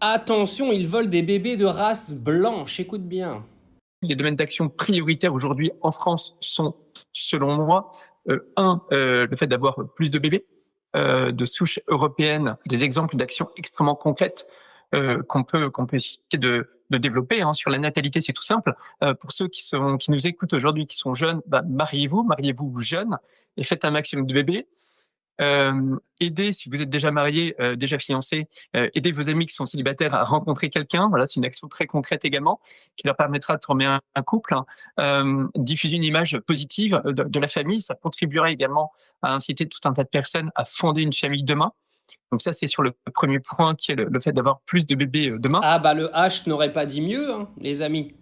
Attention, ils veulent des bébés de race blanche, écoute bien. Les domaines d'action prioritaires aujourd'hui en France sont, selon moi, le fait d'avoir plus de bébés de souche européenne, des exemples d'actions extrêmement concrètes qu'on peut essayer de développer. Sur la natalité, c'est tout simple. Pour ceux qui nous écoutent aujourd'hui, qui sont jeunes, mariez-vous jeunes et faites un maximum de bébés. Aidez, si vous êtes déjà marié, déjà fiancé, aidez vos amis qui sont célibataires à rencontrer quelqu'un. Voilà, c'est une action très concrète également qui leur permettra de former un couple. Diffuser une image positive de la famille, ça contribuera également à inciter tout un tas de personnes à fonder une famille demain. Donc ça, c'est sur le premier point qui est le fait d'avoir plus de bébés demain. Ah bah le H n'aurait pas dit mieux, hein, les amis.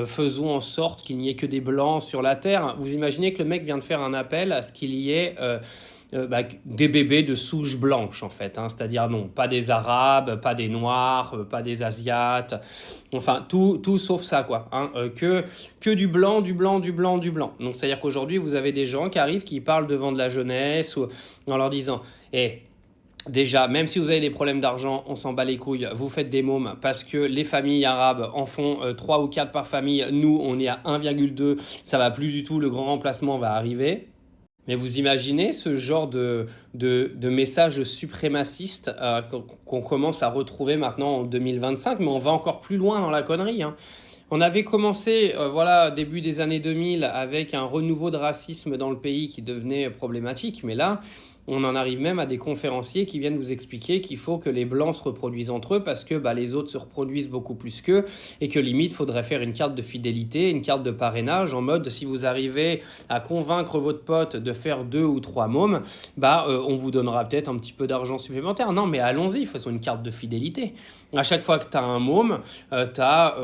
Faisons en sorte qu'il n'y ait que des blancs sur la Terre. Vous imaginez que le mec vient de faire un appel à ce qu'il y ait des bébés de souche blanche, en fait. C'est-à-dire non, pas des Arabes, pas des Noirs, pas des Asiates. Enfin, tout sauf ça, quoi. Que du blanc, du blanc, du blanc, du blanc. Donc c'est-à-dire qu'aujourd'hui, vous avez des gens qui arrivent, qui parlent devant de la jeunesse, ou en leur disant « Eh, déjà, même si vous avez des problèmes d'argent, on s'en bat les couilles, vous faites des mômes parce que les familles arabes en font 3 ou 4 par famille. Nous, on est à 1,2, ça va plus du tout, le grand remplacement va arriver. Mais vous imaginez ce genre de message suprémaciste qu'on commence à retrouver maintenant en 2025, mais on va encore plus loin dans la connerie. On avait commencé, début des années 2000, avec un renouveau de racisme dans le pays qui devenait problématique, mais là, on en arrive même à des conférenciers qui viennent vous expliquer qu'il faut que les blancs se reproduisent entre eux parce que les autres se reproduisent beaucoup plus qu'eux et que limite, il faudrait faire une carte de fidélité, une carte de parrainage en mode si vous arrivez à convaincre votre pote de faire 2 ou 3 mômes, on vous donnera peut-être un petit peu d'argent supplémentaire. Non, mais allons-y, faisons une carte de fidélité. À chaque fois que tu as un môme, tu as,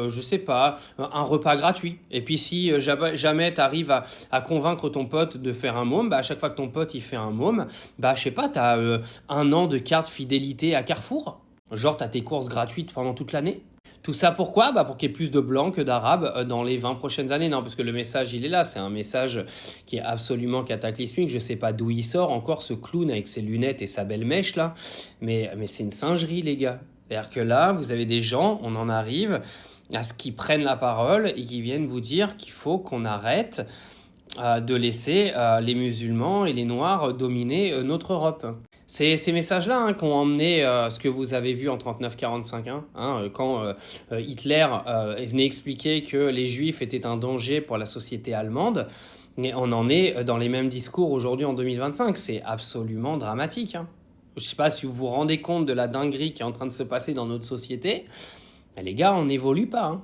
un repas gratuit. Et puis si jamais tu arrives à convaincre ton pote de faire un môme, à chaque fois que ton pote il fait un môme, je sais pas, t'as 1 an de carte fidélité à Carrefour. Genre, t'as tes courses gratuites pendant toute l'année. Tout ça pourquoi? Pour qu'il y ait plus de blancs que d'arabes dans les 20 prochaines années. Non, parce que le message, il est là. C'est un message qui est absolument cataclysmique. Je sais pas d'où il sort encore, ce clown avec ses lunettes et sa belle mèche, là. Mais c'est une singerie, les gars. C'est-à-dire que là, vous avez des gens, on en arrive à ce qu'ils prennent la parole et qui viennent vous dire qu'il faut qu'on arrête de laisser les musulmans et les noirs dominer notre Europe. C'est ces messages-là qui ont emmené ce que vous avez vu en 39-45, quand Hitler venait expliquer que les juifs étaient un danger pour la société allemande. Et on en est dans les mêmes discours aujourd'hui en 2025. C'est absolument dramatique. Je ne sais pas si vous vous rendez compte de la dinguerie qui est en train de se passer dans notre société. Mais les gars, on n'évolue pas.